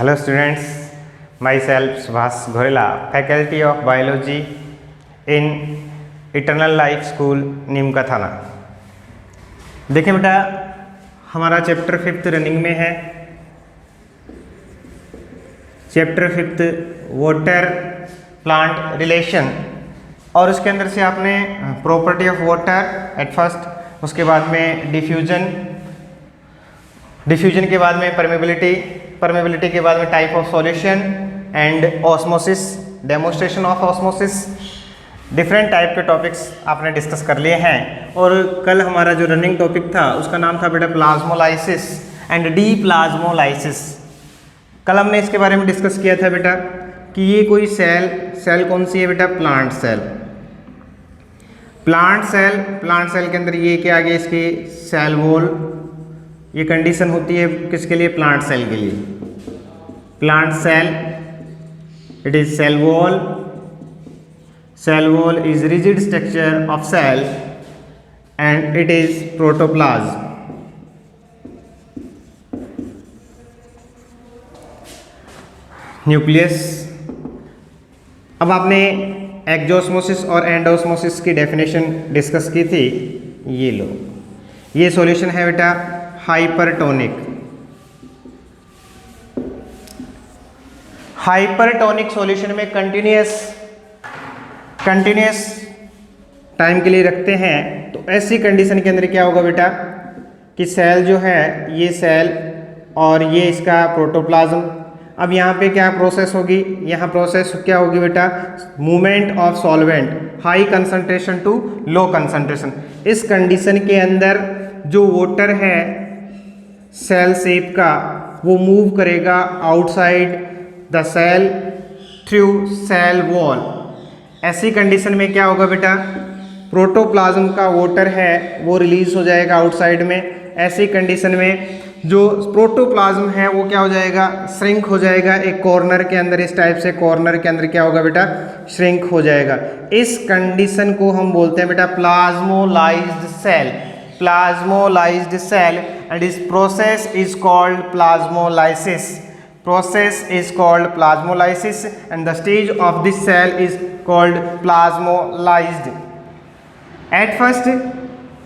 Hello students, myself Subhas Ghorela, Faculty of Biology in Eternal Life School, Neemka थाना। देखिए बेटा, हमारा चैप्टर 5th रनिंग में है। Chapter 5th water plant relation, और उसके अंदर से आपने property of water at first, उसके बाद में डिफ्यूजन के बाद में परमेबिलिटी के बाद में type of solution and osmosis, demonstration of osmosis, different type के टॉपिक्स आपने डिस्कस कर लिए हैं। और कल हमारा जो रनिंग टॉपिक था उसका नाम था बेटा प्लाज्मोलाइसिस एंड डीप्लाज्मोलाइसिस। कल हमने इसके बारे में डिस्कस किया था बेटा कि ये कोई सेल कौन सी है बेटा, प्लांट सेल के अंदर ये क्या आ गया, इसकी सेल वॉल, ये कंडीशन होती है किसके लिए, प्लांट सेल के लिए। Plant cell, it is cell wall is rigid structure of cell and it is protoplasm. Nucleus. अब आपने एक्जोस्मोसिस और एंडोस्मोसिस की डेफिनेशन डिस्कस की थी। ये लो, ये सॉल्यूशन है बेटा हाइपरटोनिक सॉल्यूशन में कंटिन्यूस टाइम के लिए रखते हैं। तो ऐसी कंडीशन के अंदर क्या होगा बेटा कि सेल जो है, ये सेल और ये इसका प्रोटोप्लाज्म, अब यहाँ पे क्या प्रोसेस होगी, यहाँ प्रोसेस क्या होगी बेटा, movement of solvent high concentration to low concentration. इस कंडीशन के अंदर जो वाटर है सेल शेप का, वो मूव करेगा outside the cell through cell wall. ऐसी कंडीशन में क्या होगा बेटा, प्रोटोप्लाज्म का वाटर है वो रिलीज हो जाएगा आउटसाइड में। ऐसी कंडीशन में जो प्रोटोप्लाज्म है वो क्या हो जाएगा, श्रिंक हो जाएगा एक कॉर्नर के अंदर। इस टाइप से कॉर्नर के अंदर क्या होगा बेटा, श्रिंक हो जाएगा। इस कंडीशन को हम बोलते हैं बेटा plasmolysed cell and this process is called plasmolysis. And the stage of this cell is called plasmolyzed. At first,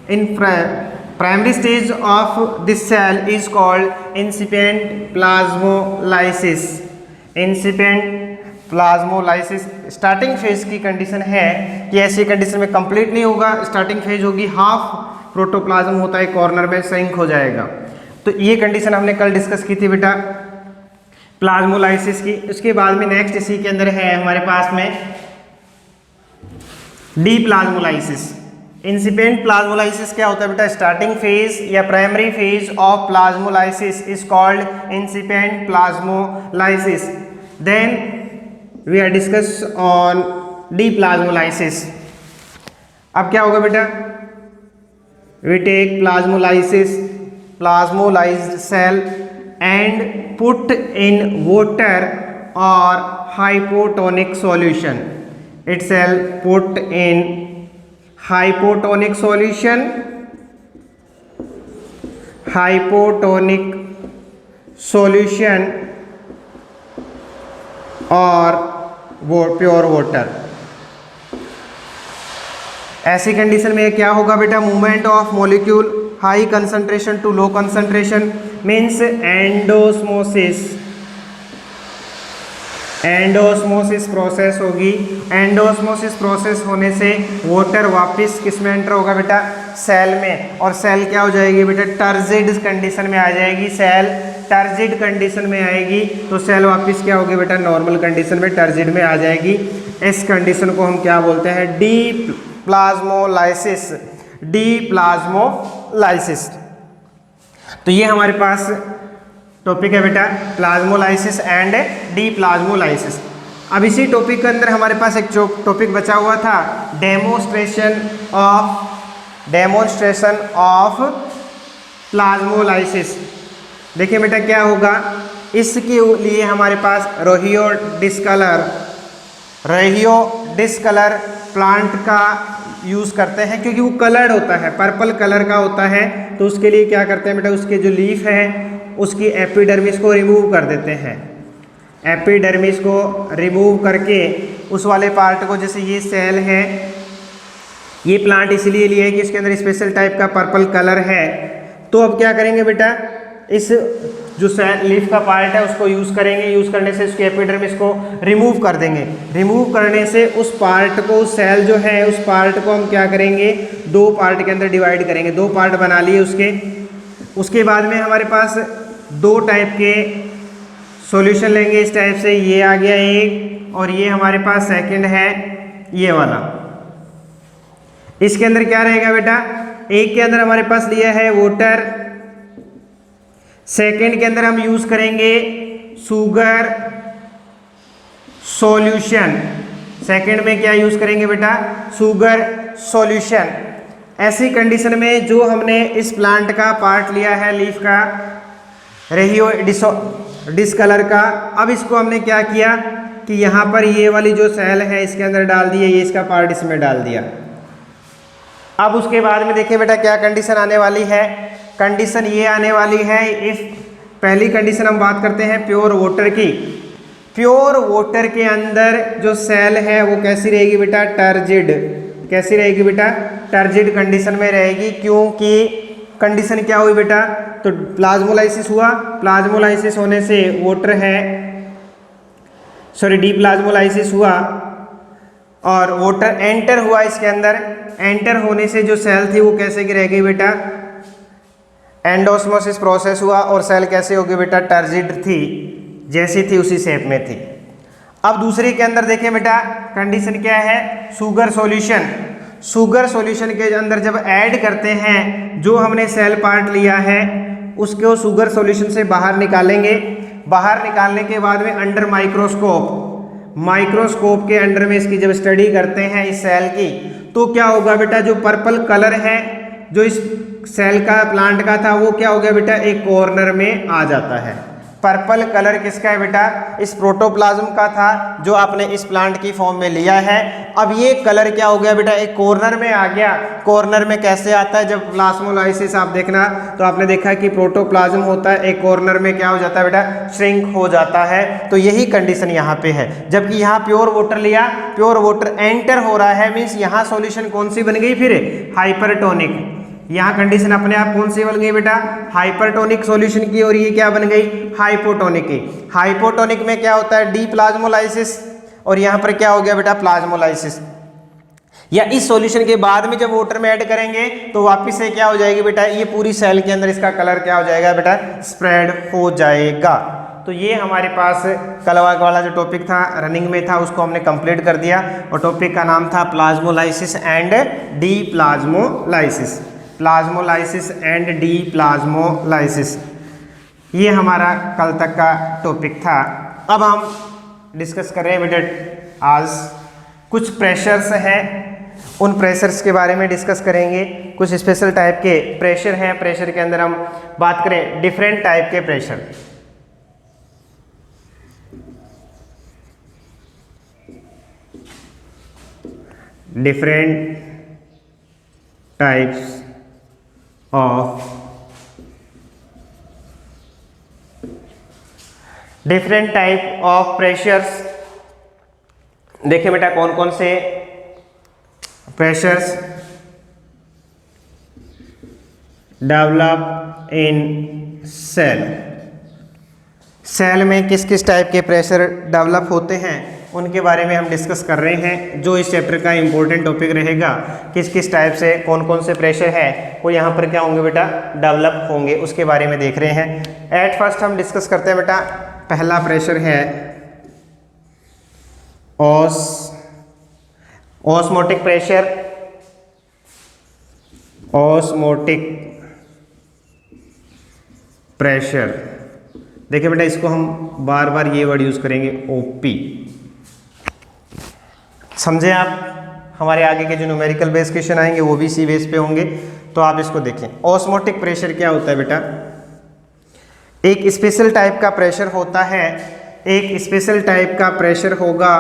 in primary stage of this cell is called incipient plasmolysis. Starting phase की condition है कि ऐसी condition में complete नहीं होगा, starting phase होगी, half protoplasm होता है कॉर्नर में, श्रिंक हो जाएगा। तो ये कंडीशन हमने कल डिस्कस की थी बेटा प्लाज्मोलाइसिस की। उसके बाद में नेक्स्ट इसी के अंदर है हमारे पास में डीप्लाज्मोलाइसिस। इंसिपिएंट प्लाज्मोलाइसिस क्या होता है बेटा, स्टार्टिंग फेज या primary phase of plasmolysis is called incipient plasmolysis. Then we are discuss on deplasmolysis. अब क्या होगा बेटा, we take plasmolysed cell and put in water or hypotonic solution. Itself put in hypotonic solution or pure water. ऐसी condition में क्या होगा बेटा, movement of molecule high concentration to low concentration means endosmosis process होगी। Endosmosis process होने से water वापस किस में एंटर होगा बेटा, सेल में, और सेल क्या हो जाएगी बेटा, टर्जिड कंडीशन में आ जाएगी। सेल टर्जिड कंडीशन में आएगी तो सेल वापस क्या होगी बेटा, नॉर्मल कंडीशन में टर्जिड में आ जाएगी। इस कंडीशन को हम क्या बोलते हैं, डीप्लाज्मोलाइसिस। तो ये हमारे पास टॉपिक है बेटा प्लाज्मोलाइसिस एंड डीप्लाज्मोलाइसिस। अब इसी टॉपिक के अंदर हमारे पास एक टॉपिक बचा हुआ था, डेमोन्स्ट्रेशन ऑफ प्लाज्मोलाइसिस। देखिए बेटा क्या होगा, इसके लिए हमारे पास रोहियो डिस्कलर प्लांट का यूज़ करते हैं, क्योंकि वो कलर्ड होता है, पर्पल कलर का होता है। तो उसके लिए क्या करते हैं बेटा, उसके जो लीफ है उसकी एपिडर्मिस को रिमूव कर देते हैं। एपिडर्मिस को रिमूव करके उस वाले पार्ट को, जैसे ये सेल है, ये प्लांट इसलिए लिया है कि इसके अंदर स्पेशल टाइप का पर्पल कलर है। तो अब क्या करेंगे बेटा, इस जो लीफ का पार्ट है उसको यूज़ करेंगे, यूज़ करने से उसके एपिडर्मिस को रिमूव कर देंगे। रिमूव करने से उस पार्ट को, उस सेल जो है उस पार्ट को हम क्या करेंगे, दो पार्ट के अंदर डिवाइड करेंगे। दो पार्ट बना लिए उसके बाद में हमारे पास दो टाइप के सॉल्यूशन लेंगे। इस टाइप से ये आ गया एक, और ये हमारे पास सेकंड है ये वाला। इसके अंदर क्या रहेगा बेटा, एक के अंदर हमारे पास लिया है वाटर, सेकंड के अंदर हम यूज करेंगे शुगर सॉल्यूशन। सेकंड में क्या यूज करेंगे बेटा, शुगर सॉल्यूशन। ऐसी कंडीशन में जो हमने इस प्लांट का पार्ट लिया है लीफ का, रेहियो डिसकलर का, अब इसको हमने क्या किया कि यहाँ पर ये वाली जो सेल है इसके अंदर डाल दिया, ये इसका पार्ट इसमें डाल दिया। अब उसके बाद में देखिए बेटा क्या कंडीशन आने वाली है। कंडीशन ये आने वाली है, इस पहली कंडीशन हम बात करते हैं प्योर वाटर की। प्योर वाटर के अंदर जो सेल है वो कैसी रहेगी बेटा, टर्जिड। कैसी रहेगी बेटा, टर्जिड कंडीशन में रहेगी। क्योंकि कंडीशन क्या हुई बेटा, तो प्लाज्मोलाइसिस हुआ, प्लाज्मोलाइसिस होने से वाटर है, सॉरी डीप्लाज्मोलाइसिस हुआ और वाटर एंटर हुआ इसके अंदर। एंटर होने से जो सेल थी वो कैसे की रह गई बेटा, एंडोस्मोसिस प्रोसेस हुआ और सेल कैसे होगी बेटा, टर्जिड थी, जैसी थी उसी शेप में थी। अब दूसरे के अंदर देखें बेटा कंडीशन क्या है, शुगर सॉल्यूशन। शुगर सॉल्यूशन के अंदर जब ऐड करते हैं, जो हमने सेल पार्ट लिया है उसको शुगर सॉल्यूशन से बाहर निकालेंगे। बाहर निकालने के बाद में अंडर माइक्रोस्कोप के अंडर में इसकी जब स्टडी करते हैं इस सेल की, तो क्या होगा बेटा, जो पर्पल कलर है जो इस सेल का प्लांट का था वो क्या हो गया बेटा, एक कॉर्नर में आ जाता है। पर्पल कलर किसका है बेटा, इस प्रोटोप्लाज्म का था जो आपने इस प्लांट की फॉर्म में लिया है। अब ये कलर क्या हो गया बेटा, एक कॉर्नर में आ गया। कॉर्नर में कैसे आता है, जब प्लाज्मोलाइसिस आप देखना तो आपने देखा कि प्रोटोप्लाज्म होता है, एक कॉर्नर में क्या हो जाता है बेटा, श्रिंक हो जाता है। तो यही कंडीशन यहाँ पे है। जबकि यहाँ प्योर वाटर लिया, प्योर वाटर एंटर हो रहा है, मीन्स यहाँ सॉल्यूशन कौन सी बन गई, फिर हाइपरटोनिक। यहाँ कंडीशन अपने आप कौन सी बन गई बेटा, हाइपरटोनिक सॉल्यूशन की, और ये क्या बन गई, हाइपोटोनिक की। हाइपोटोनिक में क्या होता है, डीप्लाज्मोलाइसिस, और यहाँ पर क्या हो गया बेटा, प्लाज्मोलाइसिस। या इस सॉल्यूशन के बाद में जब वाटर में ऐड करेंगे तो वापिस से क्या हो जाएगी बेटा, ये पूरी सेल के अंदर इसका कलर क्या हो जाएगा बेटा, स्प्रेड हो जाएगा। तो ये हमारे पास कल वाला जो टॉपिक था रनिंग में था उसको हमने कंप्लीट कर दिया, और टॉपिक का नाम था प्लाज्मोलाइसिस एंड डीप्लाज्मोलाइसिस। प्लाज्मोलाइसिस एंड डीप्लाज्मोलाइसिस, ये हमारा कल तक का टॉपिक था। अब हम डिस्कस कर रहे हैं बेटा आज कुछ प्रेशर्स हैं, उन प्रेशर्स के बारे में डिस्कस करेंगे। कुछ स्पेशल टाइप के प्रेशर हैं। प्रेशर के अंदर हम बात करें डिफरेंट टाइप के pressure. Different types of different type of pressures. देखिए बेटा कौन कौन से pressures develop in cell. Cell में किस किस टाइप के प्रेशर डेवलप होते हैं उनके बारे में हम डिस्कस कर रहे हैं। जो इस चैप्टर का इंपॉर्टेंट टॉपिक रहेगा, किस किस टाइप से कौन कौन से प्रेशर है वो यहाँ पर क्या होंगे बेटा, डेवलप होंगे, उसके बारे में देख रहे हैं। एट फर्स्ट हम डिस्कस करते हैं बेटा, पहला प्रेशर है ऑस्मोटिक प्रेशर। ऑस्मोटिक प्रेशर, देखिए बेटा इसको हम बार बार ये वर्ड यूज करेंगे, ओपी। समझे आप, हमारे आगे के जो न्यूमेरिकल बेस क्वेश्चन आएंगे वो भी इसी बेस पे होंगे, तो आप इसको देखें। ऑस्मोटिक प्रेशर क्या होता है बेटा, एक स्पेशल टाइप का प्रेशर होता है। एक स्पेशल टाइप का प्रेशर होगा,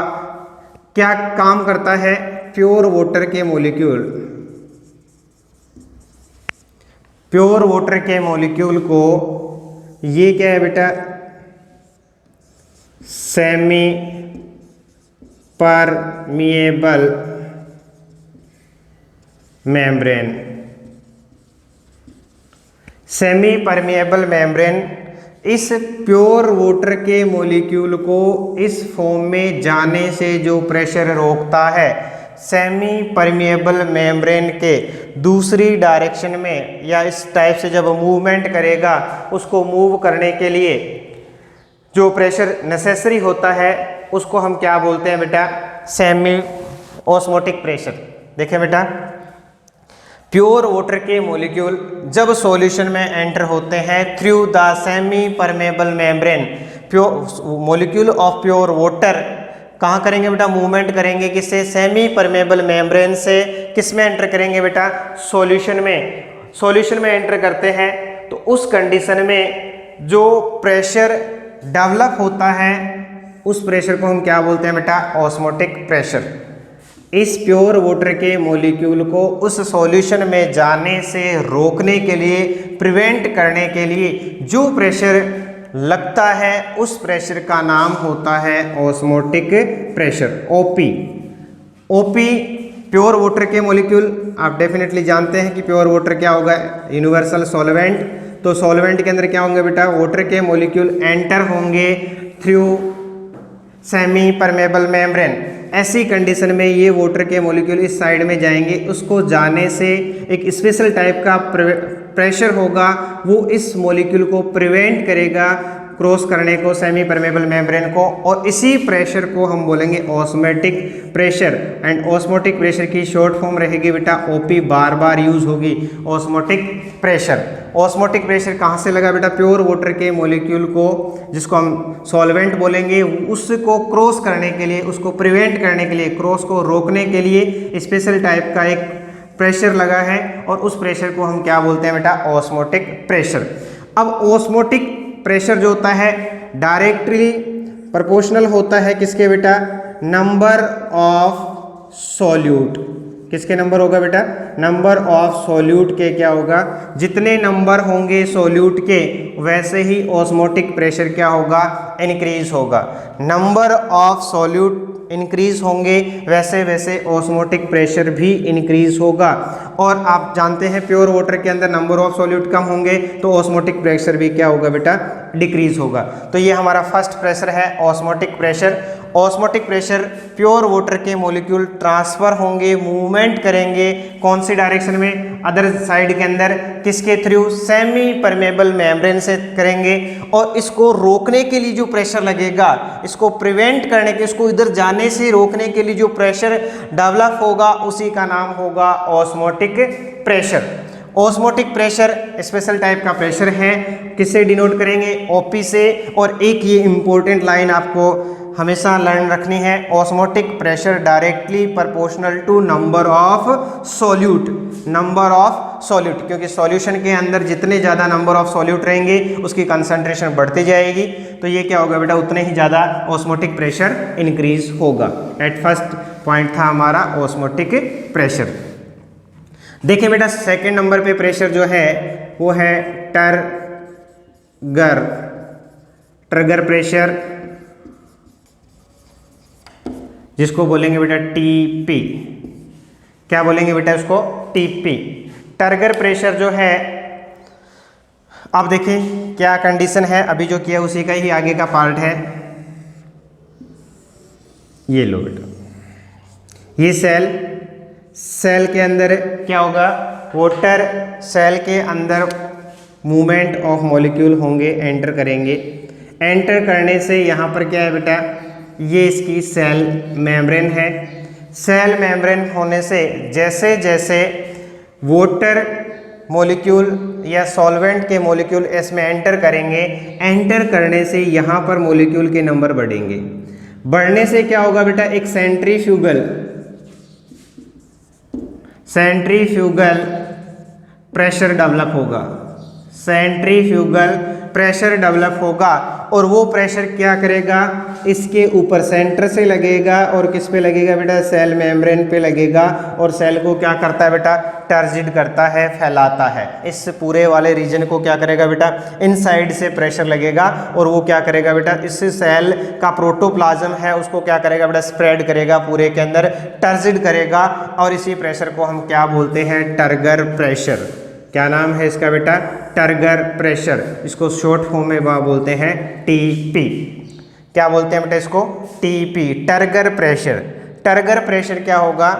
क्या काम करता है, प्योर वाटर के मॉलिक्यूल, प्योर वाटर के मॉलिक्यूल को ये क्या है बेटा, semi permeable membrane. Semi permeable membrane इस प्योर वाटर के मॉलिक्यूल को इस फॉर्म में जाने से जो प्रेशर रोकता है, सेमी परमिएबल मेम्ब्रेन के दूसरी डायरेक्शन में या इस टाइप से जब मूवमेंट करेगा, उसको मूव करने के लिए जो प्रेशर नेसेसरी होता है उसको हम क्या बोलते हैं बेटा? Semi osmotic pressure. देखें बेटा, प्योर वाटर के मॉलिक्यूल जब सॉल्यूशन में एंटर होते हैं through the semi permeable membrane, pure molecule of pure water कहाँ करेंगे बेटा? मूवमेंट करेंगे किससे? सेमी परमेबल मेम्ब्रेन से। किस में एंटर करेंगे बेटा? सॉल्यूशन में। सॉल्यूशन में एंटर करते हैं तो उस कंडीशन में जो प्रेशर डेवलप होता है उस प्रेशर को हम क्या बोलते हैं बेटा? Osmotic pressure. इस प्योर वाटर के मॉलिक्यूल को उस सॉल्यूशन में जाने से रोकने के लिए, प्रिवेंट करने के लिए जो प्रेशर लगता है उस प्रेशर का नाम होता है osmotic pressure, OP. OP pure water के मॉलिक्यूल, आप डेफिनेटली जानते हैं कि प्योर वाटर क्या होगा? Universal solvent. तो सॉल्वेंट के अंदर क्या होंगे बेटा? वाटर के मॉलिक्यूल एंटर होंगे थ्रू सेमी परमेबल मेम्ब्रेन। ऐसी कंडीशन में ये वाटर के मॉलिक्यूल इस साइड में जाएंगे, उसको जाने से एक स्पेशल टाइप का प्रेशर होगा, वो इस मॉलिक्यूल को प्रिवेंट करेगा क्रॉस करने को सेमी परमेबल मेम्ब्रेन को, और इसी प्रेशर को हम बोलेंगे osmotic pressure. And osmotic pressure की शॉर्ट फॉर्म रहेगी बेटा ओपी, बार बार यूज होगी, ऑस्मोटिक प्रेशर। ऑस्मोटिक प्रेशर कहाँ से लगा बेटा? प्योर वाटर के मॉलिक्यूल को, जिसको हम सॉल्वेंट बोलेंगे, उसको क्रॉस करने के लिए, उसको प्रिवेंट करने के लिए, क्रॉस को रोकने के लिए स्पेशल टाइप का एक प्रेशर लगा है, और उस प्रेशर को हम क्या बोलते हैं बेटा? Osmotic pressure. अब ऑस्मोटिक प्रेशर जो होता है डायरेक्टली प्रोपोर्शनल होता है किसके बेटा? Number of solute. किसके नंबर होगा बेटा? नंबर ऑफ सॉल्यूट के क्या होगा? जितने नंबर होंगे सॉल्यूट के वैसे ही ऑस्मोटिक प्रेशर क्या होगा? इंक्रीज होगा। नंबर ऑफ सॉल्यूट इंक्रीज होंगे वैसे वैसे ऑस्मोटिक प्रेशर भी इंक्रीज होगा। और आप जानते हैं प्योर वाटर के अंदर नंबर ऑफ सॉल्यूट कम होंगे तो ऑस्मोटिक प्रेशर भी क्या होगा बेटा? डिक्रीज होगा। तो ये हमारा फर्स्ट प्रेशर है osmotic pressure. Osmotic pressure pure water के मॉलिक्यूल ट्रांसफर होंगे, मूवमेंट करेंगे, कौन सी डायरेक्शन में? अदर साइड के अंदर। किसके थ्रू? सेमी परमेबल मेम्ब्रेन से करेंगे। और इसको रोकने के लिए जो प्रेशर लगेगा, इसको प्रिवेंट करने के, इसको इधर जाने से रोकने के लिए जो प्रेशर डेवलप होगा उसी का नाम होगा osmotic pressure. Osmotic pressure special type का प्रेशर है। किससे डिनोट करेंगे? ओपी से। और एक ये इंपॉर्टेंट लाइन आपको हमेशा लर्न रखनी है, osmotic pressure directly proportional to number of solute. Number of solute, क्योंकि सॉल्यूशन के अंदर जितने ज़्यादा नंबर ऑफ सॉल्यूट रहेंगे उसकी कंसंट्रेशन बढ़ती जाएगी, तो ये क्या होगा बेटा? उतने ही ज़्यादा ऑस्मोटिक प्रेशर इंक्रीज होगा। एट फर्स्ट पॉइंट था हमारा ऑस्मोटिक प्रेशर। देखिए बेटा, सेकेंड नंबर पे प्रेशर जो है वो है ट्रिगर प्रेशर, जिसको बोलेंगे बेटा टीपी। क्या बोलेंगे बेटा इसको? टीपी। ट्रिगर प्रेशर जो है, आप देखें क्या कंडीशन है, अभी जो किया उसी का ही आगे का पार्ट है। ये लो बेटा, ये सेल के अंदर क्या होगा? वाटर सेल के अंदर मूवमेंट ऑफ मॉलिक्यूल होंगे, एंटर करेंगे। एंटर करने से यहाँ पर क्या है बेटा? ये इसकी सेल मेम्ब्रेन है। सेल मेम्ब्रेन होने से जैसे जैसे वाटर मॉलिक्यूल या सॉल्वेंट के मॉलिक्यूल इसमें एंटर करेंगे, एंटर करने से यहाँ पर मॉलिक्यूल के नंबर बढ़ेंगे। बढ़ने से क्या होगा बेटा? एक सेंट्रीफ्यूगल प्रेशर डेवलप होगा। सेंट्रीफ्यूगल प्रेशर डेवलप होगा और वो प्रेशर क्या करेगा, इसके ऊपर सेंटर से लगेगा और किस पे लगेगा बेटा, सेल मेम्ब्रेन पे लगेगा और सेल को क्या करता है बेटा, टर्जिड करता है, फैलाता है। इस पूरे वाले रीजन को क्या करेगा बेटा, इनसाइड से प्रेशर लगेगा और वो क्या करेगा बेटा, इस सेल का प्रोटोप्लाज्म है उसको क्या करेगा बेटा, स्प्रेड करेगा, पूरे के अंदर टर्जिड करेगा और इसी प्रेशर को हम क्या बोलते हैं, टर्गर प्रेशर। क्या नाम है इसका बेटा, टर्गर प्रेशर। इसको शॉर्ट फॉर्म में बोलते हैं टीपी। क्या बोलते हैं बेटा इसको, TP, turgor pressure. Turgor pressure क्या होगा,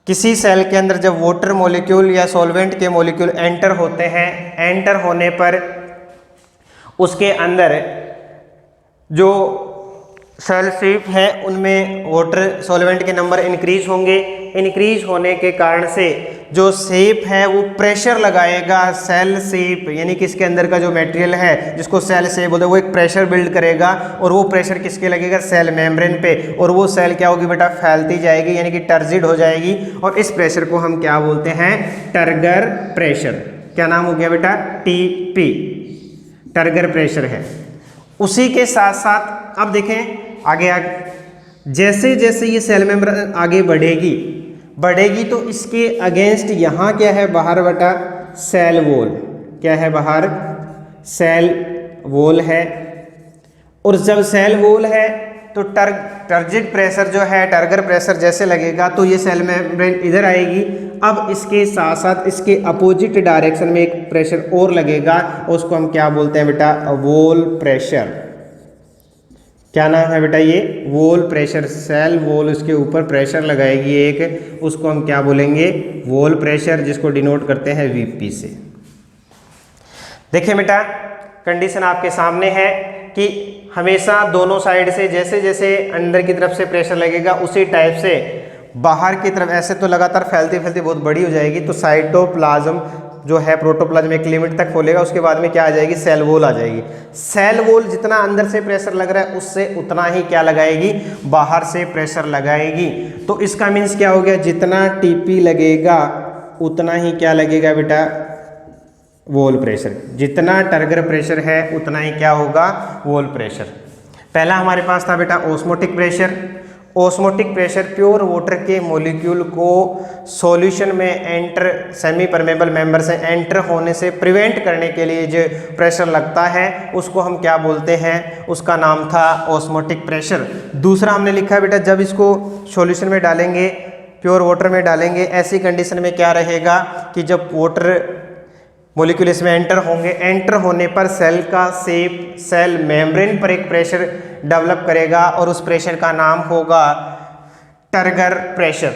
किसी सेल के अंदर जब वाटर मॉलिक्यूल या सॉल्वेंट के मॉलिक्यूल एंटर होते हैं, एंटर होने पर उसके अंदर जो सेल शेप है उनमें वाटर सॉल्वेंट के नंबर इंक्रीज होंगे। इंक्रीज होने के कारण से जो शेप है वो प्रेशर लगाएगा, सेल शेप यानी कि इसके अंदर का जो मटेरियल है जिसको सेल शेप बोलते हैं वो एक प्रेशर बिल्ड करेगा और वो प्रेशर किसके लगेगा, सेल मेम्ब्रेन पे, और वो सेल क्या होगी बेटा, फैलती जाएगी यानी कि टर्जिड हो जाएगी और इस प्रेशर को हम क्या बोलते हैं, टर्गर प्रेशर। क्या नाम हो गया बेटा, टीपी, टर्गर प्रेशर है। उसी के साथ साथ अब देखें आगे जैसे जैसे ये सेल मेम्ब्रेन आगे बढ़ेगी तो इसके अगेंस्ट यहाँ क्या है, बाहर बेटा सेल वॉल, क्या है बाहर, सेल वॉल है। और जब सेल वॉल है तो टर्जिड प्रेशर जो है, टर्गर प्रेशर जैसे लगेगा तो ये सेल मेम्ब्रेन इधर आएगी। अब इसके साथ साथ इसके अपोजिट डायरेक्शन में एक प्रेशर और लगेगा, उसको हम क्या बोलते हैं बेटा, वॉल प्रेशर। क्या नाम है बेटा, ये वॉल प्रेशर। सेल वॉल उसके ऊपर प्रेशर लगाएगी एक, उसको हम क्या बोलेंगे, वॉल प्रेशर, जिसको डिनोट करते हैं वीपी से। देखिए बेटा कंडीशन आपके सामने है कि हमेशा दोनों साइड से जैसे जैसे अंदर की तरफ से प्रेशर लगेगा उसी टाइप से बाहर की तरफ, ऐसे तो लगातार फैलती फैलती बहुत बड़ी हो जाएगी तो साइटोप्लाज्म जो है प्रोटोप्लाज्म एक लिमिट तक खोलेगा, उसके बाद में क्या आ जाएगी, सेल वॉल आ जाएगी। सेल वॉल जितना अंदर से प्रेशर लग रहा है उससे उतना ही क्या लगाएगी, बाहर से प्रेशर लगाएगी। तो इसका मीन्स क्या हो गया, जितना टीपी लगेगा उतना ही क्या लगेगा बेटा, वॉल प्रेशर। जितना टर्गर प्रेशर है उतना ही क्या होगा, वॉल प्रेशर। पहला हमारे पास था बेटा osmotic pressure. Osmotic pressure pure water के मॉलिक्यूल को सॉल्यूशन में एंटर, सेमी परमेबल मेंबर से एंटर होने से प्रिवेंट करने के लिए जो प्रेशर लगता है उसको हम क्या बोलते हैं, उसका नाम था ऑस्मोटिक प्रेशर। दूसरा हमने लिखा है बेटा, जब इसको सॉल्यूशन में डालेंगे, प्योर वाटर में डालेंगे, ऐसी कंडीशन में क्या रहेगा कि जब वाटर मॉलिक्यूल इसमें एंटर होंगे, एंटर होने पर सेल का शेप सेल मेम्ब्रेन पर एक प्रेशर डेवलप करेगा और उस प्रेशर का नाम होगा टर्गर प्रेशर,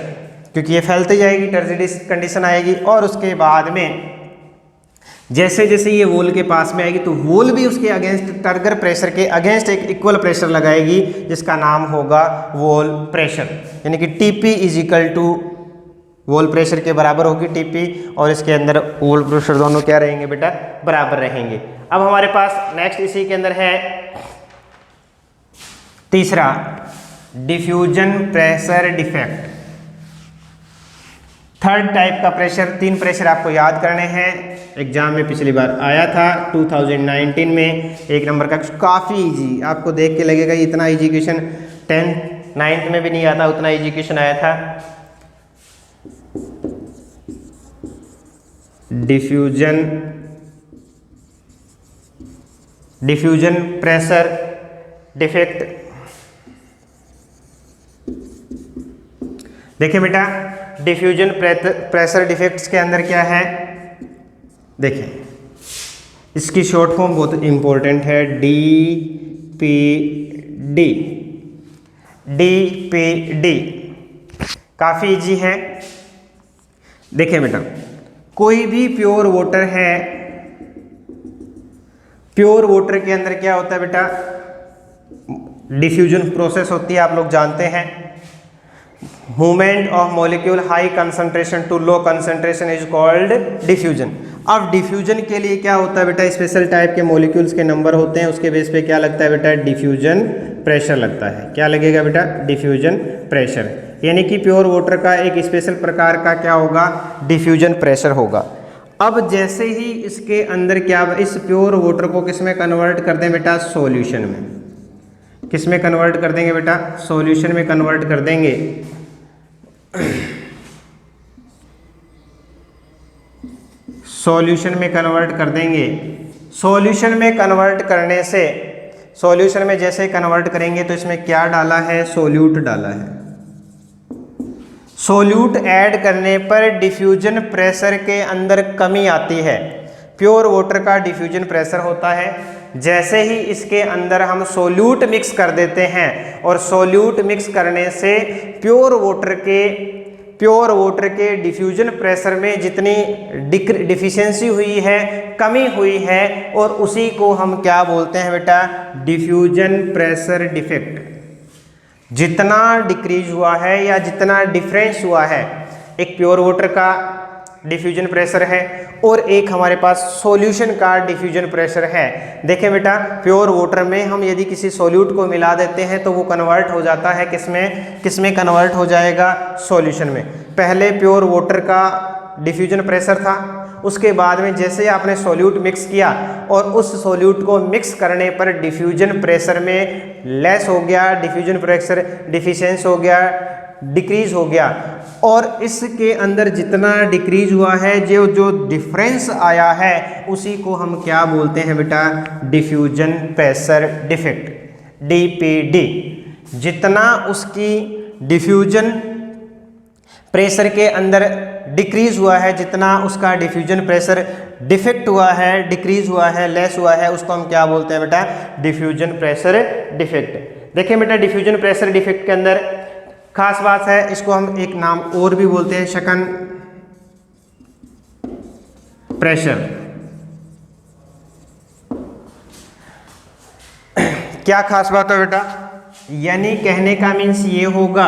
क्योंकि ये फैलती जाएगी, टर्जिडिस कंडीशन आएगी। और उसके बाद में जैसे जैसे ये वॉल के पास में आएगी तो वॉल भी उसके अगेंस्ट, टर्गर प्रेशर के अगेंस्ट एक इक्वल प्रेशर लगाएगी जिसका नाम होगा वॉल प्रेशर, यानी कि TP is equal to wall pressure के बराबर होगी टीपी, और इसके अंदर वॉल प्रेशर दोनों क्या रहेंगे बेटा, बराबर रहेंगे। अब हमारे पास नेक्स्ट इसी के अंदर है तीसरा, diffusion pressure defect. Third type का प्रेशर, तीन प्रेशर आपको याद करने हैं, एग्जाम में पिछली बार आया था 2019 में, एक नंबर का, काफ़ी इजी, आपको देख के लगेगा इतना इजी क्वेश्चन 10th 9th में भी नहीं आता, उतना इजी क्वेश्चन आया था। Diffusion pressure defect. देखिए बेटा डिफ्यूजन प्रेशर डिफेक्ट्स के अंदर क्या है, देखिए इसकी शॉर्ट फॉर्म बहुत इंपॉर्टेंट है, DPD। DPD काफ़ी इजी है। देखिए बेटा कोई भी प्योर वाटर है, प्योर वाटर के अंदर क्या होता है बेटा, डिफ्यूजन प्रोसेस होती है, आप लोग जानते हैं। Movement of molecule high concentration to low concentration is called diffusion. अब डिफ्यूजन के लिए क्या होता है बेटा, स्पेशल टाइप के मॉलिक्यूल्स के नंबर होते हैं, उसके बेस पे क्या लगता है बेटा, डिफ्यूजन प्रेशर लगता है। क्या लगेगा बेटा, डिफ्यूजन प्रेशर, यानी कि प्योर वाटर का एक स्पेशल प्रकार का क्या होगा, डिफ्यूजन प्रेशर होगा। अब जैसे ही इसके अंदर क्या, इस प्योर वाटर को किस में कन्वर्ट कर दें बेटा, सॉल्यूशन में। किस में कन्वर्ट कर देंगे बेटा, सॉल्यूशन में कन्वर्ट कर देंगे। सॉल्यूशन में कन्वर्ट कर देंगे। सॉल्यूशन में कन्वर्ट करने से, सॉल्यूशन में जैसे कन्वर्ट करेंगे तो इसमें क्या डाला है, सोल्यूट डाला है। सोल्यूट ऐड करने पर डिफ्यूजन प्रेशर के अंदर कमी आती है। प्योर वाटर का डिफ्यूजन प्रेशर होता है, जैसे ही इसके अंदर हम सोल्यूट मिक्स कर देते हैं और सोल्यूट मिक्स करने से प्योर वाटर के डिफ्यूजन प्रेशर में जितनी डिफिशिएंसी हुई है, कमी हुई है, और उसी को हम क्या बोलते हैं बेटा, डिफ्यूजन प्रेशर डिफेक्ट। जितना डिक्रीज हुआ है या जितना डिफरेंस हुआ है, एक प्योर वाटर का डिफ्यूजन प्रेशर है और एक हमारे पास सॉल्यूशन का डिफ्यूजन प्रेशर है। देखें बेटा, प्योर वाटर में हम यदि किसी सॉल्यूट को मिला देते हैं तो वो कन्वर्ट हो जाता है किसमें कन्वर्ट हो जाएगा, सॉल्यूशन में। पहले प्योर वाटर का डिफ्यूजन प्रेशर था, उसके बाद में जैसे आपने सॉल्यूट मिक्स किया और उस सॉल्यूट को मिक्स करने पर डिफ्यूजन प्रेशर में लेस हो गया, डिफ्यूजन प्रेशर डिफिशिएंस हो गया, डिक्रीज हो गया, और इसके अंदर जितना डिक्रीज हुआ है, जो डिफरेंस आया है, उसी को हम क्या बोलते हैं बेटा, डिफ्यूजन प्रेशर डिफेक्ट, डीपीडी। जितना उसकी डिफ्यूजन प्रेशर के अंदर डिक्रीज हुआ है, जितना उसका डिफ्यूजन प्रेशर डिफेक्ट हुआ है, डिक्रीज हुआ है, लेस हुआ है, उसको हम क्या बोलते हैं बेटा, डिफ्यूजन प्रेशर डिफेक्ट। देखिए बेटा, डिफ्यूजन प्रेशर डिफेक्ट के अंदर खास बात है, इसको हम एक नाम और भी बोलते हैं, शकन प्रेशर। क्या खास बात है बेटा, यानी कहने का मीन्स ये होगा,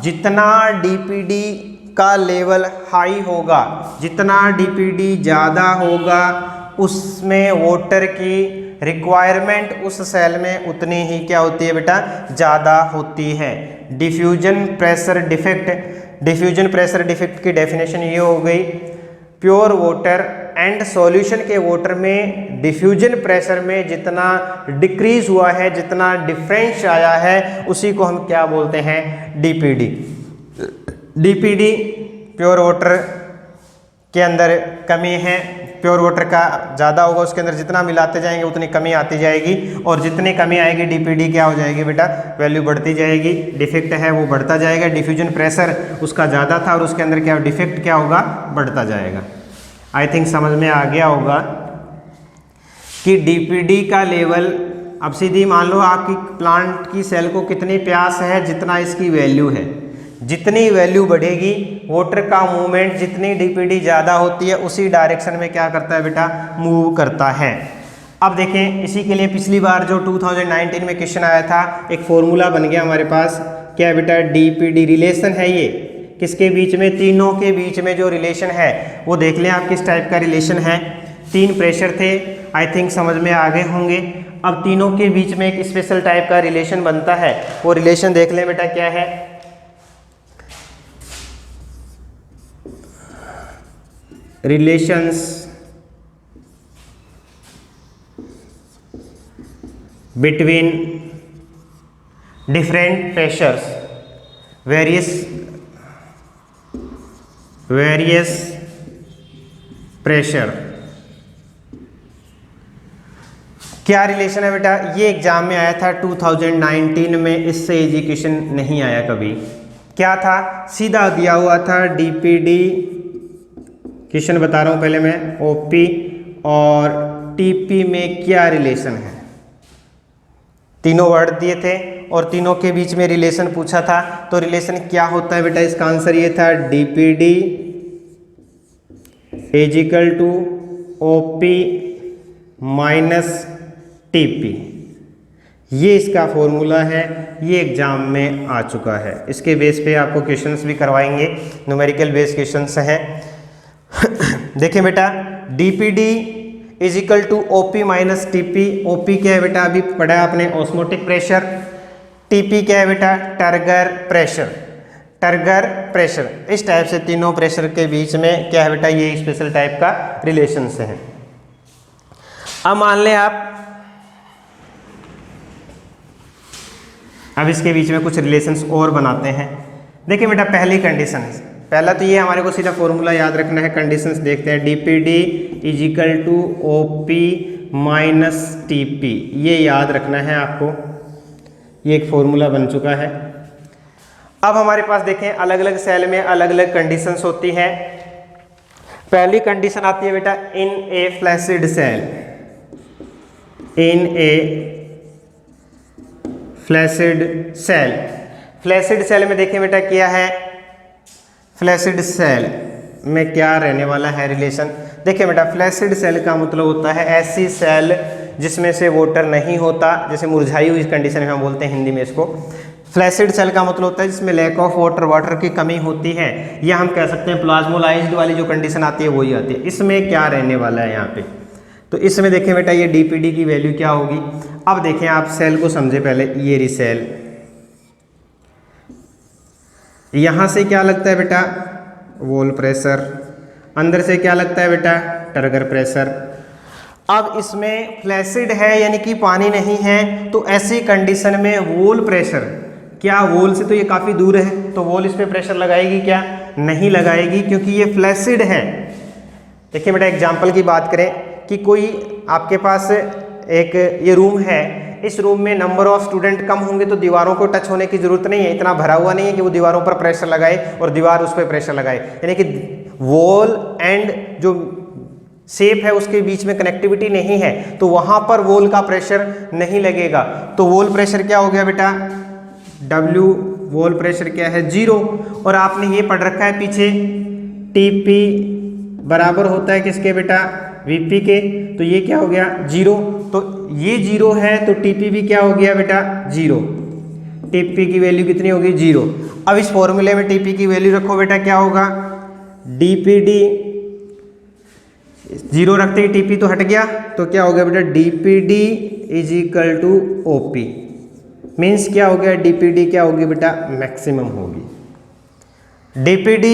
जितना डीपीडी का लेवल हाई होगा, जितना डीपीडी ज़्यादा होगा, उसमें वाटर की रिक्वायरमेंट उस सेल में उतनी ही क्या होती है बेटा, ज़्यादा होती है। डिफ्यूजन प्रेशर डिफेक्ट की डेफिनेशन ये हो गई, प्योर वाटर एंड सॉल्यूशन के वाटर में डिफ्यूजन प्रेशर में जितना डिक्रीज हुआ है, जितना डिफरेंस आया है, उसी को हम क्या बोलते हैं, डीपीडी। डीपीडी प्योर वाटर के अंदर कमी है, प्योर वाटर का ज़्यादा होगा, उसके अंदर जितना मिलाते जाएंगे उतनी कमी आती जाएगी, और जितनी कमी आएगी डीपीडी क्या हो जाएगी बेटा, वैल्यू बढ़ती जाएगी, डिफेक्ट है वो बढ़ता जाएगा। डिफ्यूजन प्रेशर उसका ज़्यादा था और उसके अंदर क्या डिफेक्ट क्या होगा, बढ़ता जाएगा। आई थिंक समझ में आ गया होगा कि डीपीडी का लेवल, अब सीधी मान लो आपकी प्लांट की सेल को कितनी प्यास है, जितना इसकी वैल्यू है, जितनी वैल्यू बढ़ेगी, वाटर का मूवमेंट जितनी डीपीडी ज़्यादा होती है, उसी डायरेक्शन में क्या करता है बेटा, मूव करता है। अब देखें, इसी के लिए पिछली बार जो 2019 में क्वेश्चन आया था, एक फॉर्मूला बन गया हमारे पास, क्या है बेटा, डीपीडी रिलेशन है। ये किसके बीच में, तीनों के बीच में जो रिलेशन है वो देख लें आप किस टाइप का रिलेशन है। 3 प्रेशर थे, आई थिंक समझ में आ गए होंगे। अब तीनों के बीच में एक स्पेशल टाइप का रिलेशन बनता है, वो रिलेशन देख लें बेटा, क्या है, relations between different pressures, various pressure. क्या रिलेशन है बेटा, ये एग्जाम में आया था 2019 में, इससे एजुकेशन नहीं आया कभी। क्या था, सीधा दिया हुआ था डीपीडी, क्वेश्चन बता रहा हूँ पहले मैं, ओपी और टीपी में क्या रिलेशन है। तीनों वर्ड दिए थे और तीनों के बीच में रिलेशन पूछा था, तो रिलेशन क्या होता है बेटा, इसका आंसर ये था, DPD is equal to OP minus TP. ये इसका फॉर्मूला है, ये एग्जाम में आ चुका है। इसके बेस पे आपको क्वेश्चंस भी करवाएंगे, न्यूमेरिकल बेस क्वेश्चंस हैं। देखें बेटा, DPD is equal to OP minus TP. OP क्या है बेटा, अभी पढ़ा आपने, ऑस्मोटिक प्रेशर। टीपी क्या है बेटा, टर्गर प्रेशर। Turgor pressure. इस टाइप से तीनों प्रेशर के बीच में क्या है बेटा, ये स्पेशल टाइप का रिलेशन से है। अब मान लें आप, अब इसके बीच में कुछ रिलेशंस और बनाते हैं। देखिए बेटा, पहली कंडीशन, पहला तो ये हमारे को सीधा फॉर्मूला याद रखना है। कंडीशंस देखते हैं, DPD is equal to OP minus TP, ये याद रखना है आपको। ये एक फॉर्मूला बन चुका है। अब हमारे पास देखें, अलग अलग सेल में अलग अलग कंडीशंस होती हैं। पहली कंडीशन आती है बेटा, इन ए फ्लैसिड सेल, इन ए फ्लैसिड सेल। फ्लैसिड सेल में देखें बेटा क्या है, फ्लैसिड सेल में क्या रहने वाला है रिलेशन। देखिए बेटा, फ्लैसिड सेल का मतलब होता है ऐसी सेल जिसमें से वाटर नहीं होता, जैसे मुरझाई हुई कंडीशन में हम बोलते हैं हिंदी में इसको। फ्लैसिड सेल का मतलब होता है जिसमें लैक ऑफ वाटर, वाटर की कमी होती है, या हम कह सकते हैं प्लाज्मोलाइज्ड वाली जो कंडीशन आती है वही आती है। इसमें क्या रहने वाला है यहाँ पे, तो इसमें देखें बेटा ये DPD की वैल्यू क्या होगी। अब देखें आप सेल को समझे पहले, ये रही सेल, यहाँ से क्या लगता है बेटा, वॉल प्रेशर, अंदर से क्या लगता है बेटा, टर्गर प्रेशर। अब इसमें फ्लैसिड है यानी कि पानी नहीं है, तो ऐसी कंडीशन में वॉल प्रेशर, क्या वॉल से तो ये काफ़ी दूर है, तो वॉल इस पर प्रेशर लगाएगी क्या, नहीं लगाएगी, क्योंकि ये फ्लैसिड है। देखिए बेटा, एग्जाम्पल की बात करें कि कोई आपके पास एक ये रूम है, इस रूम में नंबर ऑफ स्टूडेंट कम होंगे तो दीवारों को टच होने की जरूरत नहीं है, इतना भरा हुआ नहीं है कि वो दीवारों पर प्रेशर लगाए और दीवार उस पर प्रेशर लगाए, यानी कि वॉल एंड जो शेप है उसके बीच में कनेक्टिविटी नहीं है, तो वहां पर वॉल का प्रेशर नहीं लगेगा। तो वॉल प्रेशर क्या हो गया बेटा, W वॉल प्रेशर क्या है, 0। और आपने ये पढ़ रखा है पीछे, TP बराबर होता है किसके बेटा, VP के, तो ये क्या हो गया 0। तो ये 0 है तो TP भी क्या हो गया बेटा 0। TP की वैल्यू कितनी होगी, 0। अब इस फॉर्मूले में TP की वैल्यू रखो बेटा, क्या होगा, DPD 0 रखते ही TP तो हट गया, तो क्या हो गया बेटा, DPD is equal to OP। Means क्या हो गया, DPD क्या होगी बेटा, मैक्सिमम होगी। DPD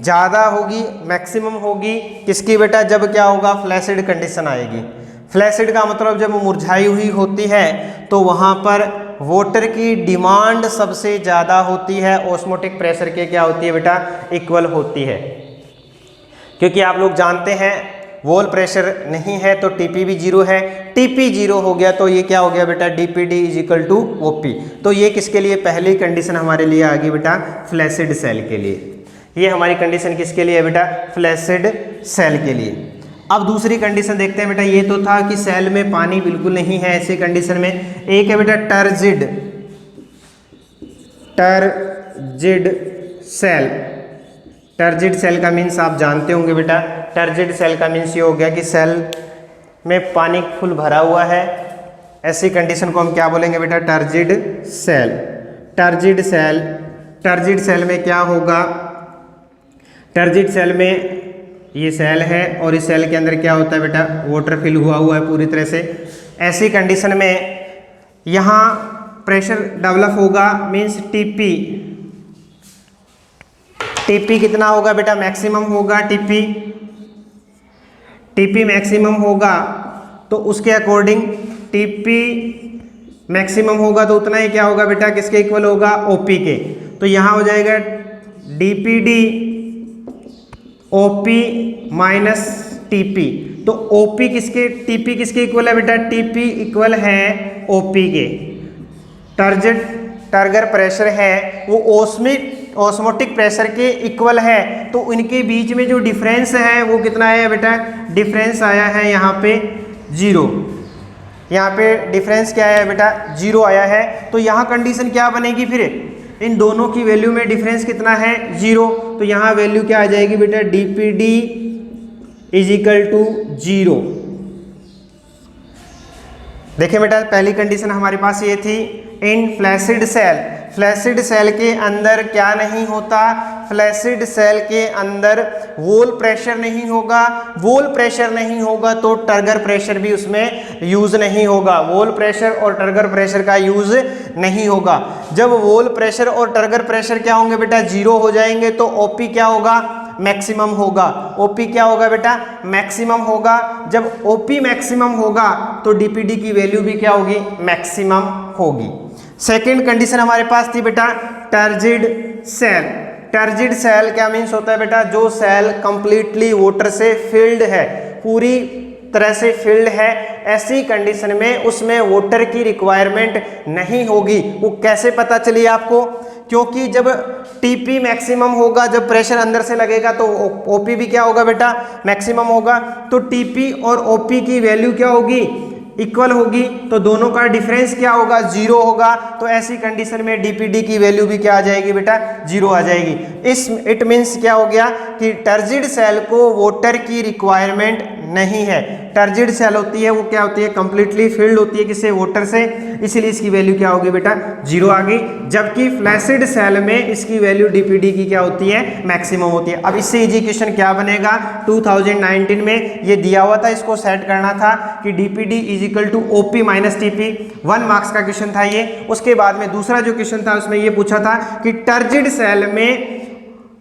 ज़्यादा होगी, मैक्सिमम होगी किसकी बेटा, जब क्या होगा, फ्लैसिड कंडीशन आएगी। फ्लैसिड का मतलब जब मुरझाई हुई होती है तो वहाँ पर वाटर की डिमांड सबसे ज़्यादा होती है, ऑस्मोटिक प्रेशर के क्या होती है बेटा, इक्वल होती है। क्योंकि आप लोग जानते हैं वॉल प्रेशर नहीं है तो TP भी 0 है, TP 0 हो गया तो ये क्या हो गया बेटा, DPD is equal to OP। तो ये किसके लिए, पहली कंडीशन हमारे लिए आ गई बेटा, फ्लैसिड सेल के लिए। ये हमारी कंडीशन किसके लिए है बेटा, फ्लैसिड सेल के लिए। अब दूसरी कंडीशन देखते हैं बेटा, ये तो था कि सेल में पानी बिल्कुल नहीं है, ऐसी कंडीशन में एक है बेटा turgid, turgid cell. Turgid cell का मीन्स आप जानते होंगे बेटा, टर्जिड सेल का मीन्स ये हो गया कि सेल में पानी फुल भरा हुआ है, ऐसी कंडीशन को हम क्या बोलेंगे बेटा, turgid cell. Turgid cell, turgid cell में क्या होगा, टर्जिड सेल में ये सेल है और इस सेल के अंदर क्या होता है बेटा, वाटर फिल हुआ हुआ है पूरी तरह से। ऐसी कंडीशन में यहाँ प्रेशर डेवलप होगा, मीन्स टीपी कितना होगा बेटा, मैक्सिमम होगा। टीपी मैक्सिमम होगा तो उसके अकॉर्डिंग टीपी मैक्सिमम होगा तो उतना ही क्या होगा बेटा, किसके इक्वल होगा, ओपी के। तो यहाँ हो जाएगा DPD OP माइनस TP। तो OP किसके, TP किसके इक्वल है बेटा, TP इक्वल है OP के। टर्गर प्रेशर है वो ऑस्मोटिक प्रेशर के इक्वल है, तो इनके बीच में जो डिफरेंस है वो कितना है बेटा, डिफरेंस आया है यहाँ पे 0। यहाँ पे डिफरेंस क्या है बेटा, 0 आया है। तो यहाँ कंडीशन क्या बनेगी, फिर इन दोनों की वैल्यू में डिफरेंस कितना है, 0। तो यहाँ वैल्यू क्या आ जाएगी बेटा, DPD इज इक्वल टू 0। देखिए बेटा, पहली कंडीशन हमारे पास ये थी, इन फ्लैसिड सेल, फ्लैसिड सेल के अंदर क्या नहीं होता, फ्लैसिड सेल के अंदर वॉल प्रेशर नहीं होगा, वॉल प्रेशर नहीं होगा तो टर्गर प्रेशर भी उसमें यूज नहीं होगा, वॉल प्रेशर और टर्गर प्रेशर का यूज नहीं होगा। जब वॉल प्रेशर और टर्गर प्रेशर क्या होंगे बेटा, जीरो हो जाएंगे तो ओपी क्या होगा, मैक्सिमम होगा। ओपी क्या होगा बेटा, मैक्सिमम होगा। जब ओपी मैक्सिमम होगा तो डीपीडी की वैल्यू भी क्या होगी, मैक्सिमम होगी। सेकेंड कंडीशन हमारे पास थी बेटा टर्जिड सेल। टर्जिड सेल क्या मीन्स होता है बेटा, जो सेल कंप्लीटली वाटर से फिल्ड है, पूरी तरह से फिल्ड है, ऐसी कंडीशन में उसमें वाटर की रिक्वायरमेंट नहीं होगी। वो कैसे पता चली आपको, क्योंकि जब टीपी मैक्सिमम होगा, जब प्रेशर अंदर से लगेगा तो ओपी भी क्या होगा बेटा, मैक्सिमम होगा। तो टीपी और ओपी की वैल्यू क्या होगी, इक्वल होगी, तो दोनों का डिफरेंस क्या होगा, जीरो होगा। तो ऐसी कंडीशन में डीपीडी की वैल्यू भी क्या आ जाएगी बेटा, जीरो आ जाएगी। इट मीन्स क्या हो गया कि टर्जिड सेल को वाटर की रिक्वायरमेंट नहीं है। टर्जिड सेल होती है वो क्या होती है, कंप्लीटली फिल्ड होती है किससे, वाटर से, इसीलिए इसकी वैल्यू क्या होगी बेटा, जीरो आ गई। जबकि फ्लैसिड सेल में इसकी वैल्यू डीपीडी की क्या होती है, मैक्सिमम होती है। अब इससे इजी क्वेश्चन क्या बनेगा, 2019 में ये दिया हुआ था, इसको सेट करना था कि DPD is equal to OP minus TP. 1 marks का क्वेश्चन था ये। उसके बाद में दूसरा जो क्वेश्चन था उसमें ये पूछा था कि टर्जिड सेल में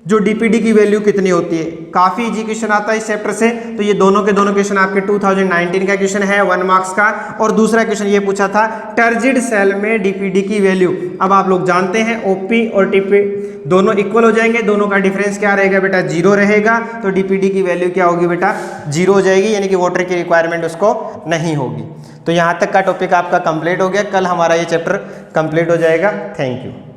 जो डीपीडी की वैल्यू कितनी होती है। काफी इजी क्वेश्चन आता है इस चैप्टर से। तो ये दोनों के दोनों क्वेश्चन आपके 2019 का क्वेश्चन है 1 मार्क्स का। और दूसरा क्वेश्चन ये पूछा था टर्जिड सेल में डीपीडी की वैल्यू। अब आप लोग जानते हैं ओपी और टीपी दोनों इक्वल हो जाएंगे, दोनों का डिफरेंस क्या रहेगा बेटा, जीरो रहेगा। तो डीपीडी की वैल्यू क्या होगी बेटा, जीरो हो जाएगी, यानी कि वाटर की रिक्वायरमेंट उसको नहीं होगी। तो यहाँ तक का टॉपिक आपका कंप्लीट हो गया। कल हमारा ये चैप्टर कंप्लीट हो जाएगा। Thank you.